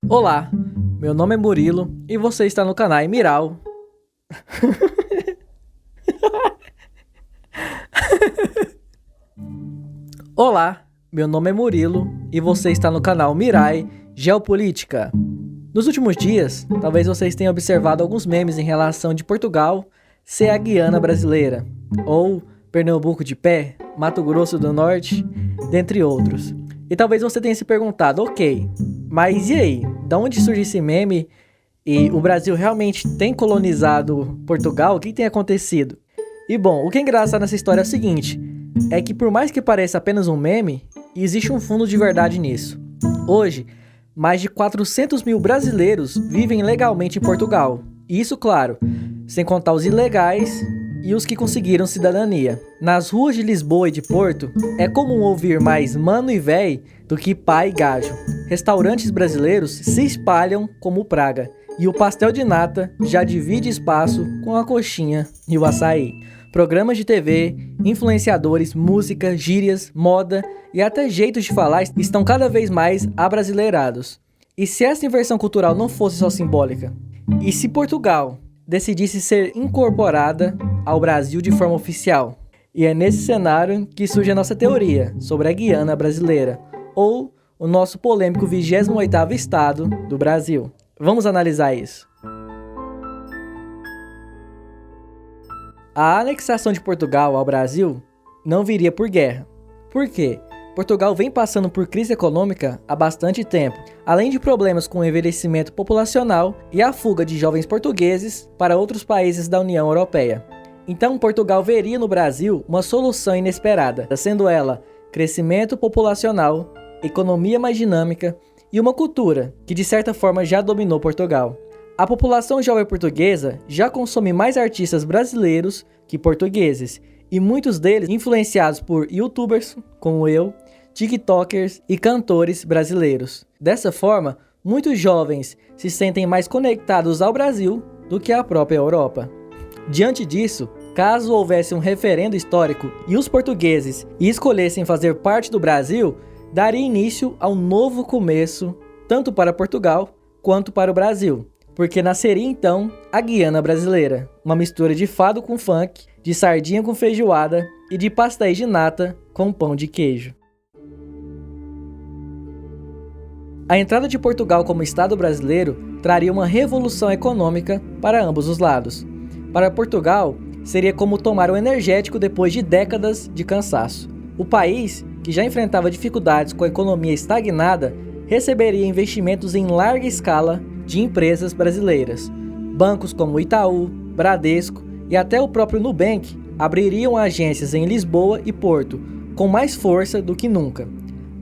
Olá, meu nome é Murilo e você está no canal Miral. Olá, meu nome é Murilo e você está no canal Mirai Geopolítica. Nos últimos dias, talvez vocês tenham observado alguns memes em relação de Portugal ser a Guiana brasileira, ou Pernambuco de pé, Mato Grosso do Norte, dentre outros. E talvez você tenha se perguntado, ok, mas e aí? De onde surge esse meme? E o Brasil realmente tem colonizado Portugal? O que tem acontecido? E bom, o que é engraçado nessa história é o seguinte, é que por mais que pareça apenas um meme, existe um fundo de verdade nisso. Hoje, mais de 400 mil brasileiros vivem legalmente em Portugal. E isso, claro, sem contar os ilegais e os que conseguiram cidadania. Nas ruas de Lisboa e de Porto, é comum ouvir mais mano e véi do que pai e gajo. Restaurantes brasileiros se espalham como praga. E o pastel de nata já divide espaço com a coxinha e o açaí. Programas de TV, influenciadores, música, gírias, moda e até jeitos de falar estão cada vez mais abrasileirados. E se essa inversão cultural não fosse só simbólica? E se Portugal decidisse ser incorporada ao Brasil de forma oficial? E é nesse cenário que surge a nossa teoria sobre a Guiana brasileira, ou o nosso polêmico 28º estado do Brasil. Vamos analisar isso. A anexação de Portugal ao Brasil não viria por guerra. Por quê? Portugal vem passando por crise econômica há bastante tempo, além de problemas com o envelhecimento populacional e a fuga de jovens portugueses para outros países da União Europeia. Então, Portugal veria no Brasil uma solução inesperada, sendo ela crescimento populacional, economia mais dinâmica e uma cultura que de certa forma já dominou Portugal. A população jovem portuguesa já consome mais artistas brasileiros que portugueses, e muitos deles influenciados por youtubers, como eu, tiktokers e cantores brasileiros. Dessa forma, muitos jovens se sentem mais conectados ao Brasil do que à própria Europa. Diante disso, caso houvesse um referendo histórico e os portugueses escolhessem fazer parte do Brasil, daria início a um novo começo, tanto para Portugal quanto para o Brasil. Porque nasceria então a Guiana brasileira, uma mistura de fado com funk, de sardinha com feijoada e de pastéis de nata com pão de queijo. A entrada de Portugal como Estado brasileiro traria uma revolução econômica para ambos os lados. Para Portugal, seria como tomar um energético depois de décadas de cansaço. O país, que já enfrentava dificuldades com a economia estagnada, receberia investimentos em larga escala de empresas brasileiras. Bancos como Itaú, Bradesco e até o próprio Nubank abririam agências em Lisboa e Porto, com mais força do que nunca.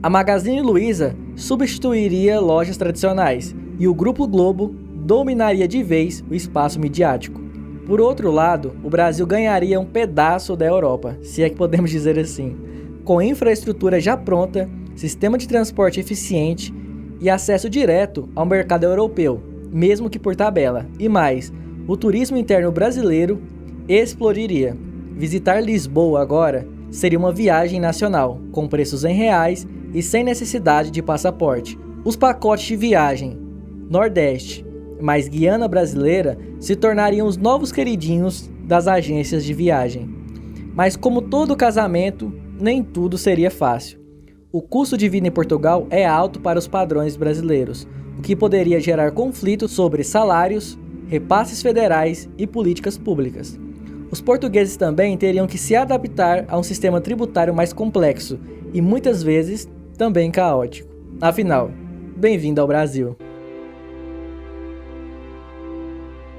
A Magazine Luiza substituiria lojas tradicionais e o Grupo Globo dominaria de vez o espaço midiático. Por outro lado, o Brasil ganharia um pedaço da Europa, se é que podemos dizer assim, com infraestrutura já pronta, sistema de transporte eficiente e acesso direto ao mercado europeu, mesmo que por tabela. E mais, o turismo interno brasileiro explodiria. Visitar Lisboa agora seria uma viagem nacional, com preços em reais e sem necessidade de passaporte. Os pacotes de viagem Nordeste mais Guiana brasileira se tornariam os novos queridinhos das agências de viagem. Mas como todo casamento, nem tudo seria fácil. O custo de vida em Portugal é alto para os padrões brasileiros, o que poderia gerar conflitos sobre salários, repasses federais e políticas públicas. Os portugueses também teriam que se adaptar a um sistema tributário mais complexo e muitas vezes também caótico. Afinal, bem-vindo ao Brasil.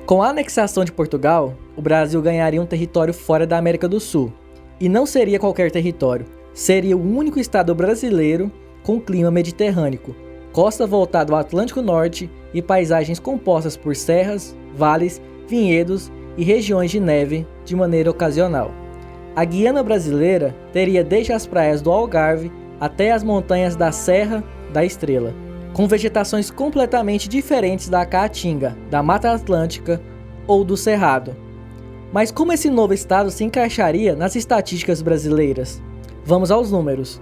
Com a anexação de Portugal, o Brasil ganharia um território fora da América do Sul. E não seria qualquer território. Seria o único estado brasileiro com clima mediterrâneo, costa voltada ao Atlântico Norte e paisagens compostas por serras, vales, vinhedos e regiões de neve de maneira ocasional. A Guiana brasileira teria desde as praias do Algarve até as montanhas da Serra da Estrela, com vegetações completamente diferentes da Caatinga, da Mata Atlântica ou do Cerrado. Mas como esse novo estado se encaixaria nas estatísticas brasileiras? Vamos aos números.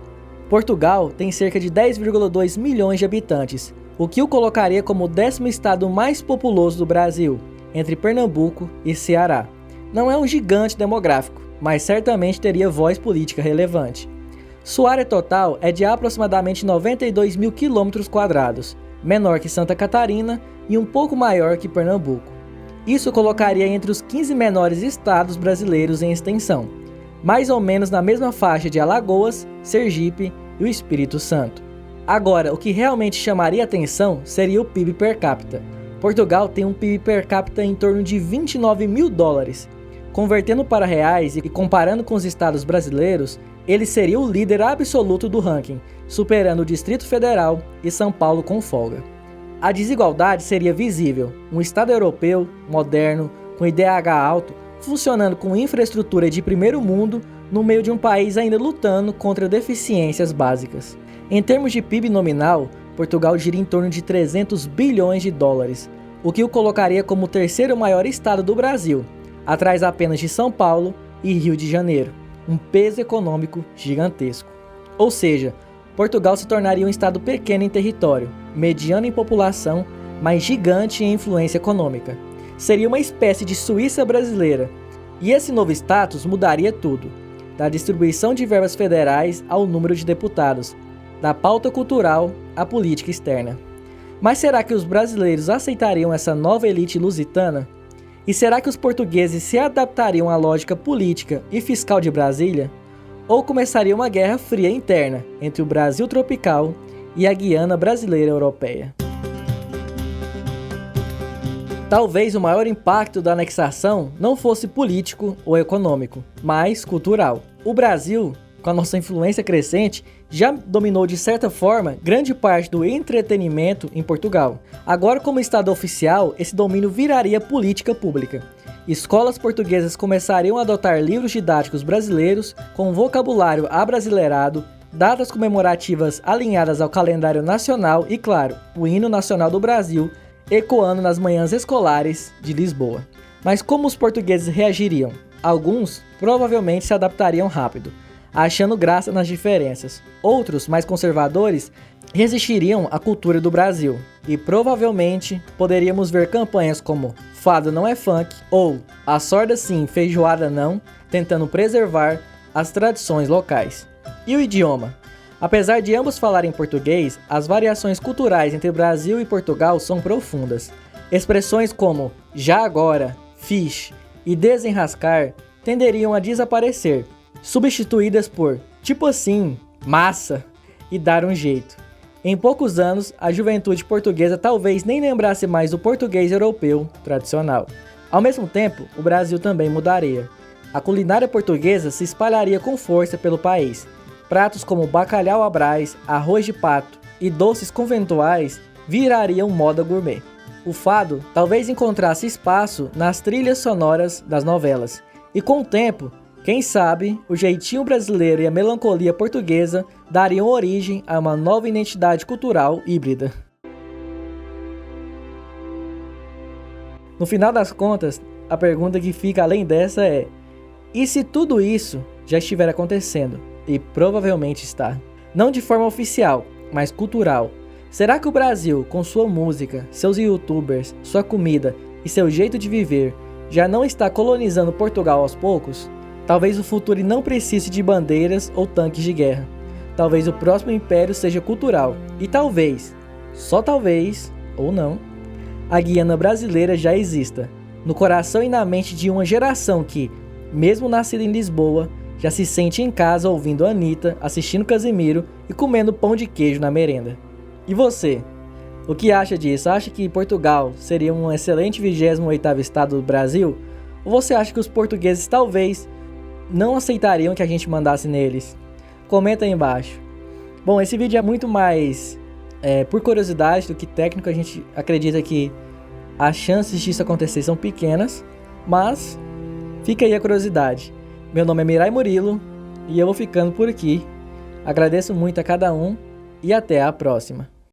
Portugal tem cerca de 10,2 milhões de habitantes, o que o colocaria como o 10º estado mais populoso do Brasil, entre Pernambuco e Ceará. Não é um gigante demográfico, mas certamente teria voz política relevante. Sua área total é de aproximadamente 92 mil km², menor que Santa Catarina e um pouco maior que Pernambuco. Isso colocaria entre os 15 menores estados brasileiros em extensão, mais ou menos na mesma faixa de Alagoas, Sergipe e o Espírito Santo. Agora, o que realmente chamaria atenção seria o PIB per capita. Portugal tem um PIB per capita em torno de 29 mil dólares. Convertendo para reais e comparando com os estados brasileiros, ele seria o líder absoluto do ranking, superando o Distrito Federal e São Paulo com folga. A desigualdade seria visível: um estado europeu, moderno, com IDH alto, funcionando com infraestrutura de primeiro mundo, no meio de um país ainda lutando contra deficiências básicas. Em termos de PIB nominal, Portugal gira em torno de 300 bilhões de dólares, o que o colocaria como o terceiro maior estado do Brasil, atrás apenas de São Paulo e Rio de Janeiro, um peso econômico gigantesco. Ou seja, Portugal se tornaria um estado pequeno em território, mediano em população, mas gigante em influência econômica. Seria uma espécie de Suíça brasileira, e esse novo status mudaria tudo, da distribuição de verbas federais ao número de deputados, da pauta cultural à política externa. Mas será que os brasileiros aceitariam essa nova elite lusitana? E será que os portugueses se adaptariam à lógica política e fiscal de Brasília? Ou começaria uma guerra fria interna entre o Brasil tropical e a Guiana brasileira europeia? Talvez o maior impacto da anexação não fosse político ou econômico, mas cultural. O Brasil, com a nossa influência crescente, já dominou de certa forma grande parte do entretenimento em Portugal. Agora, como estado oficial, esse domínio viraria política pública. Escolas portuguesas começariam a adotar livros didáticos brasileiros com vocabulário abrasileirado, datas comemorativas alinhadas ao calendário nacional e, claro, o hino nacional do Brasil, ecoando nas manhãs escolares de Lisboa. Mas como os portugueses reagiriam? Alguns provavelmente se adaptariam rápido, achando graça nas diferenças. Outros, mais conservadores, resistiriam à cultura do Brasil. E provavelmente poderíamos ver campanhas como Fado não é funk ou A sorda sim, feijoada não, tentando preservar as tradições locais. E o idioma? Apesar de ambos falarem português, as variações culturais entre Brasil e Portugal são profundas. Expressões como já agora, fixe e desenrascar tenderiam a desaparecer, substituídas por tipo assim, massa e dar um jeito. Em poucos anos, a juventude portuguesa talvez nem lembrasse mais do português europeu tradicional. Ao mesmo tempo, o Brasil também mudaria. A culinária portuguesa se espalharia com força pelo país. Pratos como bacalhau à Brás, arroz de pato e doces conventuais virariam moda gourmet. O fado talvez encontrasse espaço nas trilhas sonoras das novelas. E com o tempo, quem sabe, o jeitinho brasileiro e a melancolia portuguesa dariam origem a uma nova identidade cultural híbrida. No final das contas, a pergunta que fica além dessa é: e se tudo isso já estiver acontecendo? E provavelmente está. Não de forma oficial, mas cultural. Será que o Brasil, com sua música, seus youtubers, sua comida e seu jeito de viver, já não está colonizando Portugal aos poucos? Talvez o futuro não precise de bandeiras ou tanques de guerra. Talvez o próximo império seja cultural. E talvez, só talvez, ou não, a Guiana brasileira já exista, no coração e na mente de uma geração que, mesmo nascida em Lisboa, já se sente em casa ouvindo a Anitta, assistindo Casimiro e comendo pão de queijo na merenda. E você? O que acha disso? Acha que Portugal seria um excelente 28º estado do Brasil? Ou você acha que os portugueses talvez não aceitariam que a gente mandasse neles? Comenta aí embaixo. Bom, esse vídeo é muito mais por curiosidade do que técnico. A gente acredita que as chances disso acontecer são pequenas, mas fica aí a curiosidade. Meu nome é Mirai Murilo e eu vou ficando por aqui. Agradeço muito a cada um e até a próxima.